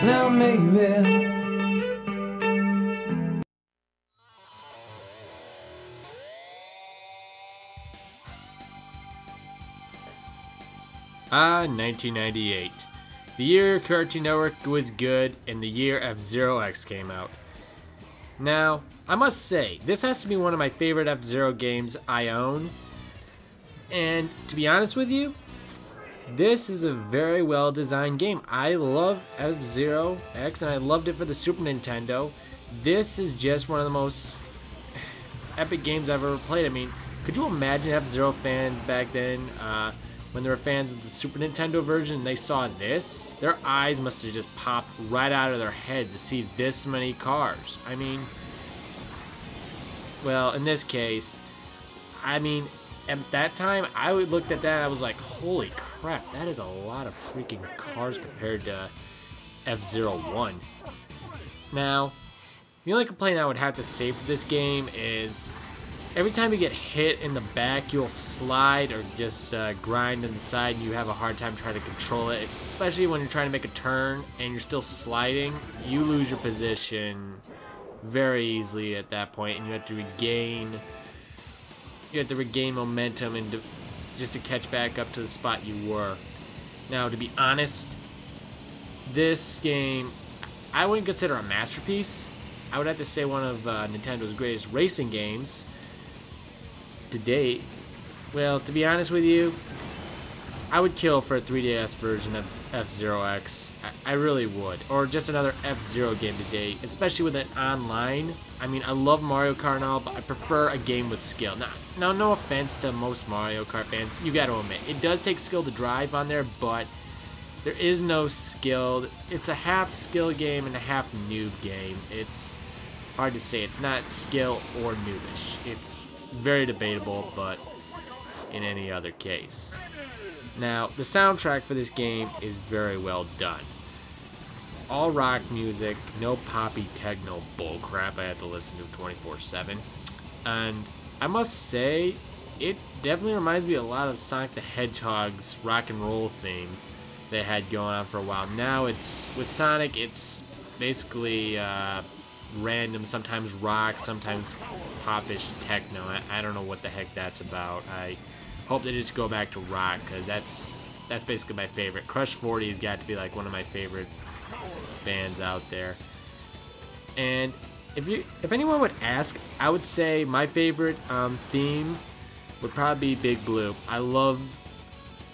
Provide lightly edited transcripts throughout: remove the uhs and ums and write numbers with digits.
Now maybe 1998. The year Cartoon Network was good and the year F-Zero X came out. Now, I must say, this has to be one of my favorite F-Zero games I own. And to be honest with you, this is a very well designed game. I love F-Zero X and I loved it for the Super Nintendo. This is just one of the most epic games I've ever played. I mean, could you imagine F-Zero fans back then, when they were fans of the Super Nintendo version and they saw this? Their eyes must have just popped right out of their heads to see this many cars. I mean, well, in this case, I mean, at that time, I looked at that and I was like, holy crap, that is a lot of freaking cars compared to F-Zero 1. Now, the only complaint I would have to say for this game is every time you get hit in the back, you'll slide or just grind on the side and you have a hard time trying to control it. Especially when you're trying to make a turn and you're still sliding, you lose your position very easily at that point and you have to regain momentum and just to catch back up to the spot you were. Now, to be honest, this game, I wouldn't consider a masterpiece. I would have to say one of Nintendo's greatest racing games to date. Well, to be honest with you, I would kill for a 3DS version of F-Zero X. I really would. Or just another F-Zero game to date, especially with it online. I mean, I love Mario Kart and all, but I prefer a game with skill. Now, no offense to most Mario Kart fans, you gotta admit, it does take skill to drive on there, but there is no skill. It's a half skill game and a half noob game. It's hard to say. It's not skill or noobish. It's very debatable, but in any other case. Now, the soundtrack for this game is very well done. All rock music, no poppy techno bullcrap I have to listen to 24/7. And I must say, it definitely reminds me a lot of Sonic the Hedgehog's rock and roll theme they had going on for a while. Now it's, with Sonic, it's basically random, sometimes rock, sometimes popish techno. I don't know what the heck that's about. I hope they just go back to rock, because that's basically my favorite. Crush 40 has got to be like one of my favorite bands out there. And if anyone would ask, I would say my favorite theme would probably be Big Blue. I love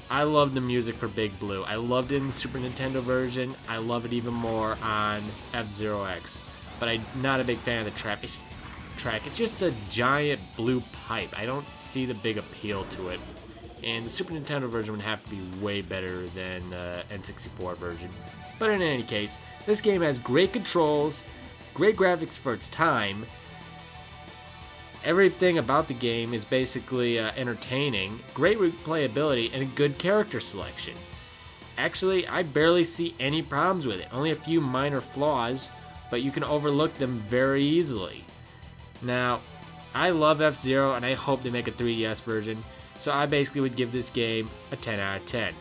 the music for Big Blue. I loved it in the Super Nintendo version. I love it even more on F-Zero X. But I'm not a big fan of the track. It's just a giant blue pipe. I don't see the big appeal to it. And the Super Nintendo version would have to be way better than the N64 version. But in any case, this game has great controls, great graphics for its time. Everything about the game is basically entertaining, great replayability, and a good character selection. Actually, I barely see any problems with it. Only a few minor flaws, but you can overlook them very easily. Now, I love F-Zero and I hope they make a 3DS version, so I basically would give this game a 10 out of 10.